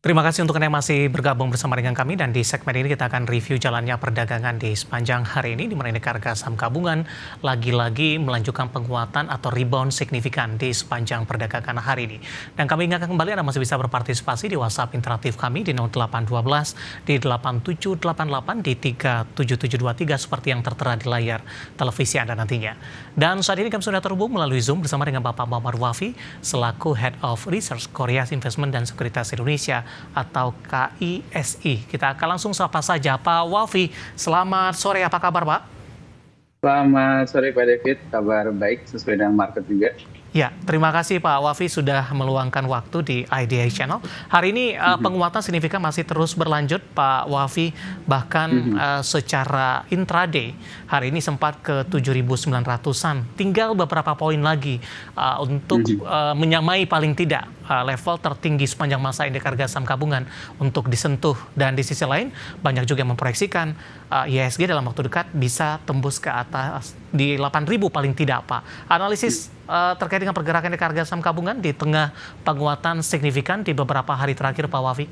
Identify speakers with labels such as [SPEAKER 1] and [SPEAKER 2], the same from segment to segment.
[SPEAKER 1] Terima kasih untuk Anda yang masih bergabung bersama dengan kami dan di segmen ini kita akan review jalannya perdagangan di sepanjang hari ini di mana indeks harga saham gabungan lagi-lagi melanjutkan penguatan atau rebound signifikan di sepanjang perdagangan hari ini. Dan kami ingatkan kembali Anda masih bisa berpartisipasi di WhatsApp interaktif kami di 0812 di 8788 di 37723 seperti yang tertera di layar televisi Anda nantinya. Dan saat ini kami sudah terhubung melalui Zoom bersama dengan Bapak Muhammad Wafi selaku Head of Research Korea Investment dan Sekuritas Indonesia atau KISI. Kita akan langsung sapa saja Pak Wafi. Selamat sore, apa kabar Pak?
[SPEAKER 2] Selamat sore Pak David, kabar baik sesuai dengan market juga.
[SPEAKER 1] Ya, terima kasih Pak Wafi sudah meluangkan waktu di IDA Channel. Hari ini penguatan signifikan masih terus berlanjut Pak Wafi, bahkan secara intraday hari ini sempat ke 7.900-an. Tinggal beberapa poin lagi untuk menyamai paling tidak level tertinggi sepanjang masa indeks harga saham gabungan untuk disentuh. Dan di sisi lain banyak juga yang memproyeksikan IHSG dalam waktu dekat bisa tembus ke atas di 8.000 paling tidak Pak. Analisis terkait dengan pergerakan indeks harga saham gabungan di tengah penguatan signifikan di beberapa hari terakhir Pak Wafi.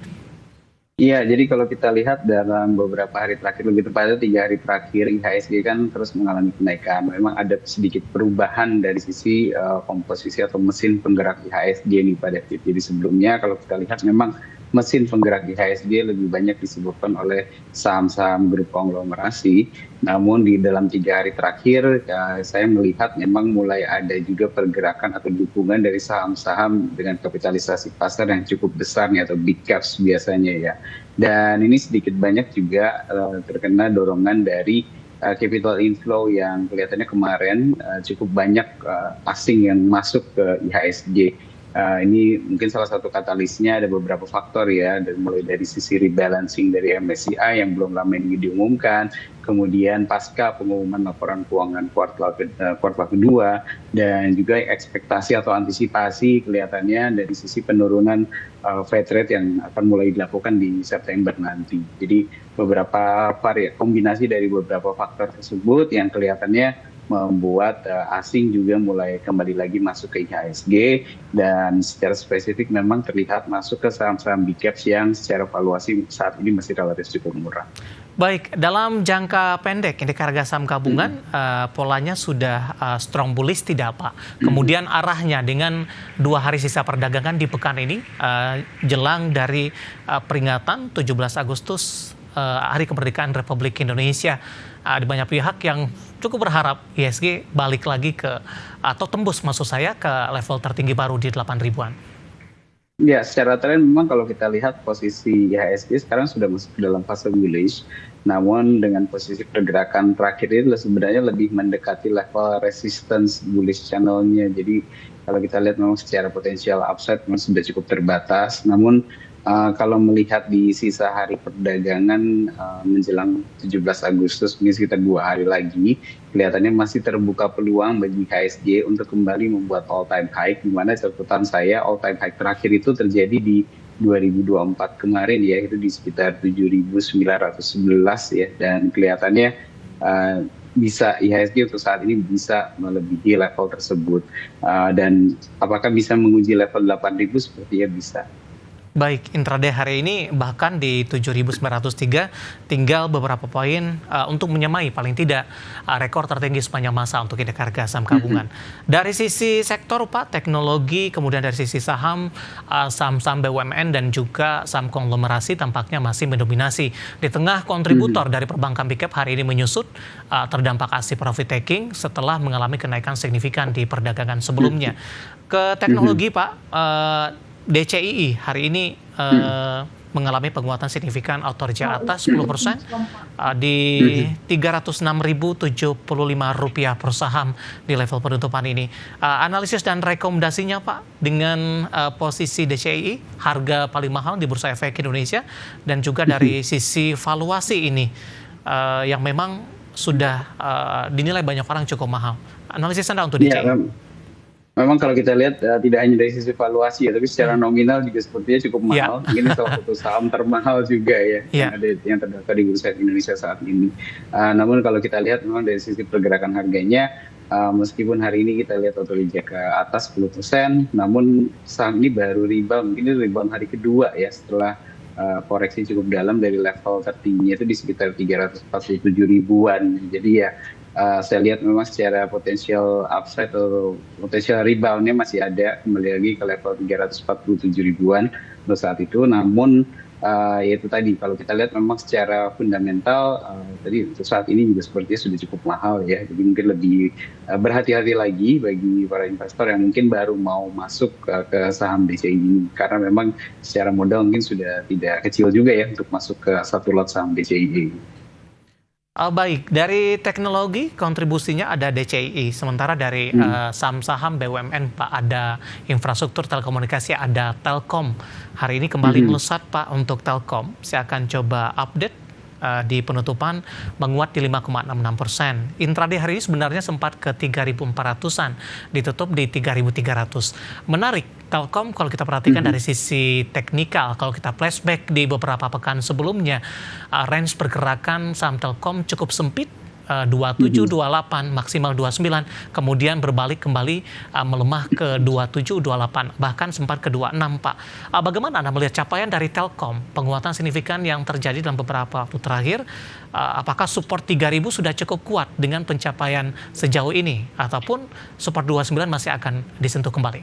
[SPEAKER 2] Iya, jadi kalau kita lihat dalam beberapa hari terakhir, lebih tepatnya 3 hari terakhir, IHSG kan terus mengalami kenaikan. Memang ada sedikit perubahan dari sisi komposisi atau mesin penggerak IHSG nih Pak David. Jadi sebelumnya kalau kita lihat memang mesin penggerak IHSG lebih banyak disebabkan oleh saham-saham grup konglomerasi. Namun di dalam 3 hari terakhir saya melihat memang mulai ada juga pergerakan atau dukungan dari saham-saham dengan kapitalisasi pasar yang cukup besar nih, atau big caps biasanya ya. Dan ini sedikit banyak juga terkena dorongan dari capital inflow yang kelihatannya kemarin cukup banyak asing yang masuk ke IHSG. Ini mungkin salah satu katalisnya, ada beberapa faktor ya, mulai dari sisi rebalancing dari MSCI yang belum lama ini diumumkan, kemudian pasca pengumuman laporan keuangan kuartal kedua, dan juga ekspektasi atau antisipasi kelihatannya dari sisi penurunan Fed rate yang akan mulai dilakukan di September nanti. Jadi beberapa kombinasi dari beberapa faktor tersebut yang kelihatannya membuat asing juga mulai kembali lagi masuk ke IHSG, dan secara spesifik memang terlihat masuk ke saham-saham big caps yang secara valuasi saat ini masih relatif cukup murah.
[SPEAKER 1] Baik, dalam jangka pendek indeks harga saham gabungan polanya sudah strong bullish tidak Pak? Kemudian arahnya dengan 2 hari sisa perdagangan di pekan ini jelang dari peringatan 17 Agustus Hari Kemerdekaan Republik Indonesia, ada banyak pihak yang cukup berharap IHSG balik lagi ke atau tembus maksud saya ke level tertinggi baru di 8.000-an.
[SPEAKER 2] Ya, secara tren memang kalau kita lihat posisi IHSG sekarang sudah masuk ke dalam fase bullish. Namun dengan posisi pergerakan terakhir ini sebenarnya lebih mendekati level resistance bullish channel-nya. Jadi kalau kita lihat memang secara potensial upside memang sudah cukup terbatas. Namun kalau melihat di sisa hari perdagangan menjelang 17 Agustus, mungkin sekitar 2 hari lagi, kelihatannya masih terbuka peluang bagi IHSG untuk kembali membuat all time high, di mana catatan saya all time high terakhir itu terjadi di 2024 kemarin ya, itu di sekitar 7.911 ya, dan kelihatannya bisa IHSG untuk saat ini bisa melebihi level tersebut, dan apakah bisa menguji level 8.000? Sepertinya bisa.
[SPEAKER 1] Baik, intraday hari ini bahkan di 7.903 tinggal beberapa poin untuk menyamai paling tidak rekor tertinggi sepanjang masa untuk indeks harga saham gabungan. Dari sisi sektor Pak, teknologi, kemudian dari sisi saham, saham-saham BUMN dan juga saham konglomerasi tampaknya masih mendominasi. Di tengah kontributor dari perbankan big cap hari ini menyusut, terdampak aksi profit taking setelah mengalami kenaikan signifikan di perdagangan sebelumnya. Ke teknologi Pak, DCII hari ini mengalami penguatan signifikan atau terjadi atas 10% di Rp306.075 per saham di level penutupan ini. Analisis dan rekomendasinya Pak dengan posisi DCII, harga paling mahal di Bursa Efek Indonesia, dan juga dari sisi valuasi ini yang memang sudah dinilai banyak orang cukup mahal. Analisis Anda untuk DCII?
[SPEAKER 2] Memang kalau kita lihat tidak hanya dari sisi valuasi ya, tapi secara nominal juga sepertinya cukup mahal. Ini salah satu saham termahal juga ya, yang terdaftar di Bursa Indonesia saat ini. Namun kalau kita lihat memang dari sisi pergerakan harganya meskipun hari ini kita lihat auto reject ke atas 10%, namun saham ini baru rebound, mungkin ini rebound hari kedua ya setelah koreksi cukup dalam dari level tertingginya itu di sekitar 347 ribuan. Jadi ya saya lihat memang secara potensial upside atau potensial reboundnya masih ada, kembali lagi ke level 347 ribuan untuk saat itu. Namun ya itu tadi, kalau kita lihat memang secara fundamental tadi untuk saat ini juga sepertinya sudah cukup mahal ya. Jadi mungkin lebih berhati-hati lagi bagi para investor yang mungkin baru mau masuk ke saham BCI ini, karena memang secara modal mungkin sudah tidak kecil juga ya untuk masuk ke satu lot saham BCI.
[SPEAKER 1] Baik, dari teknologi kontribusinya ada DCI, sementara dari saham-saham BUMN Pak ada infrastruktur telekomunikasi, ada Telkom. Hari ini kembali melesat Pak untuk Telkom. Saya akan coba update di penutupan menguat di 5,66%. Intraday hari ini sebenarnya sempat ke 3.400-an, ditutup di 3.300. Menarik, Telkom kalau kita perhatikan dari sisi teknikal, kalau kita flashback di beberapa pekan sebelumnya, range pergerakan saham Telkom cukup sempit, 27, 28, maksimal 29, kemudian berbalik kembali melemah ke 27, 28, bahkan sempat ke 26, Pak. Bagaimana Anda melihat capaian dari Telkom, penguatan signifikan yang terjadi dalam beberapa waktu terakhir, apakah support 3.000 sudah cukup kuat dengan pencapaian sejauh ini, ataupun support 29 masih akan disentuh kembali?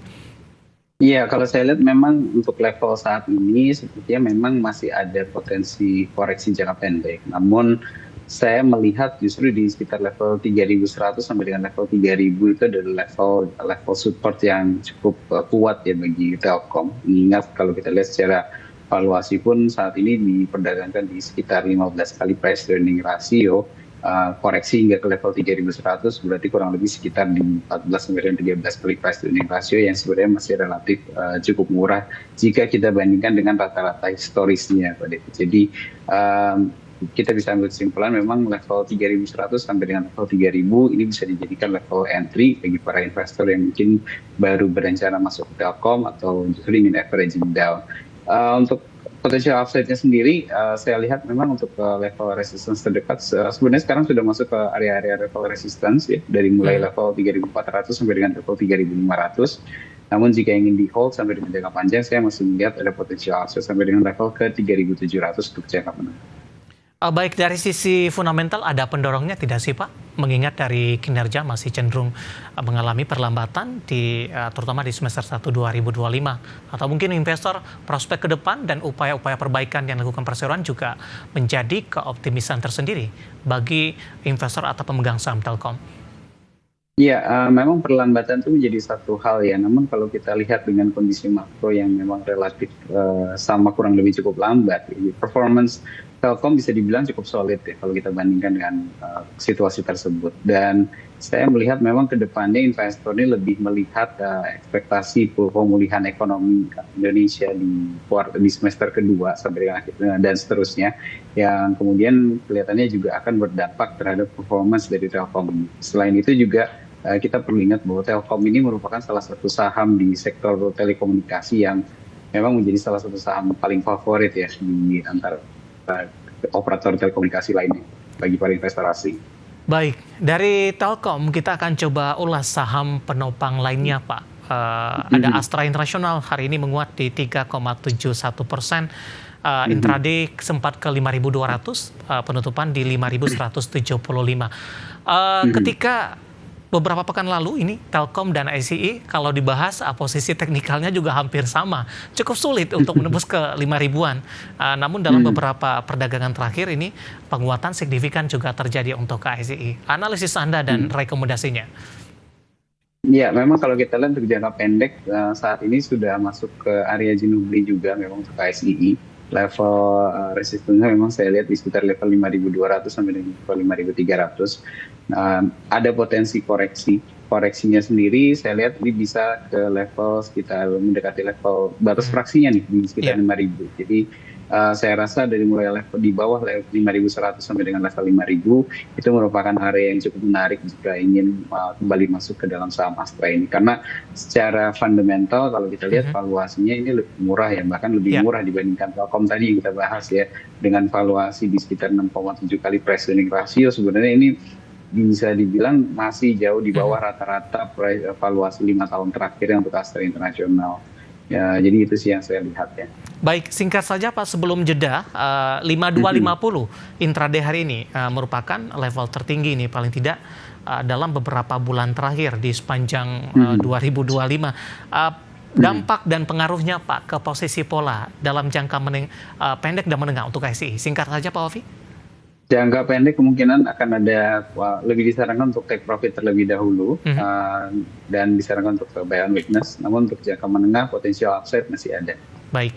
[SPEAKER 2] Iya, kalau saya lihat memang untuk level saat ini sepertinya memang masih ada potensi koreksi jangka pendek. Namun saya melihat justru di sekitar level 3.100 sampai dengan level 3.000 itu adalah level support yang cukup kuat ya bagi Telkom. Ingat kalau kita lihat secara valuasi pun saat ini diperdagangkan di sekitar 15 kali price earning ratio. Koreksi hingga ke level 3.100 berarti kurang lebih sekitar di 14 sampai dengan 13 kali price earning ratio yang sebenarnya masih relatif cukup murah jika kita bandingkan dengan rata-rata historisnya, Pak Devi. Jadi kita bisa ambil kesimpulan memang level 3.100 sampai dengan level 3.000 ini bisa dijadikan level entry bagi para investor yang mungkin baru berencana masuk ke Telkom atau justru ingin averaging down. Untuk potensial upside-nya sendiri, saya lihat memang untuk level resistance terdekat sebenarnya sekarang sudah masuk ke area-area level resistance ya, dari mulai level 3.400 sampai dengan level 3.500. Namun jika ingin di hold sampai dengan jangka panjang, saya masih melihat ada potensial upside sampai dengan level ke 3.700 untuk jangka menengah.
[SPEAKER 1] Baik, dari sisi fundamental ada pendorongnya tidak sih Pak? Mengingat dari kinerja masih cenderung mengalami perlambatan terutama di semester 1 2025. Atau mungkin investor prospek ke depan dan upaya-upaya perbaikan yang dilakukan perseroan juga menjadi keoptimisan tersendiri bagi investor atau pemegang saham Telkom.
[SPEAKER 2] Iya, memang perlambatan itu menjadi satu hal ya. Namun kalau kita lihat dengan kondisi makro yang memang relatif sama kurang lebih cukup lambat, performance Telkom bisa dibilang cukup solid ya kalau kita bandingkan dengan situasi tersebut. Dan saya melihat memang ke depannya investor ini lebih melihat ekspektasi pemulihan ekonomi Indonesia di semester kedua sampai dengan akhir dan seterusnya, yang kemudian kelihatannya juga akan berdampak terhadap performance dari Telkom. Selain itu juga kita perlu ingat bahwa Telkom ini merupakan salah satu saham di sektor telekomunikasi yang memang menjadi salah satu saham paling favorit ya di antara operator telekomunikasi lainnya bagi para investor asing. Baik,
[SPEAKER 1] dari Telkom kita akan coba ulas saham penopang lainnya Pak. Ada Astra International hari ini menguat di 3,71%. Intraday sempat ke 5.200, penutupan di 5.175. Ketika beberapa pekan lalu ini Telkom dan ICE kalau dibahas posisi teknikalnya juga hampir sama. Cukup sulit untuk menembus ke 5.000-an. Namun dalam beberapa perdagangan terakhir ini penguatan signifikan juga terjadi untuk ICE. Analisis Anda dan rekomendasinya?
[SPEAKER 2] Ya, memang kalau kita lihat untuk jangka pendek saat ini sudah masuk ke area jenuh beli juga memang untuk ICE. Level resistennya memang saya lihat di sekitar level 5.200 sampai dengan level 5.300. Ada potensi koreksinya sendiri saya lihat ini bisa ke level sekitar mendekati level batas fraksinya nih di sekitar 5.000. Jadi saya rasa dari mulai level di bawah level 5.100 sampai dengan level 5.000 itu merupakan area yang cukup menarik jika ingin kembali masuk ke dalam saham Astra ini, karena secara fundamental kalau kita lihat valuasinya ini lebih murah ya, bahkan lebih murah dibandingkan Telkom tadi yang kita bahas ya, dengan valuasi di sekitar 6,7 kali price earning ratio. Sebenarnya ini bisa dibilang masih jauh di bawah rata-rata valuasi 5 tahun terakhir yang untuk aset internasional. Ya, jadi itu sih yang saya lihat ya.
[SPEAKER 1] Baik, singkat saja Pak sebelum jeda, 5250 intraday hari ini merupakan level tertinggi nih paling tidak dalam beberapa bulan terakhir di sepanjang 2025. Dampak dan pengaruhnya Pak ke posisi pola dalam jangka pendek dan menengah untuk KSI. Singkat saja Pak Ovi.
[SPEAKER 2] Jangka pendek kemungkinan akan ada lebih disarankan untuk take profit terlebih dahulu dan disarankan untuk buy on weakness. Namun untuk jangka menengah potensial upside masih ada.
[SPEAKER 1] Baik.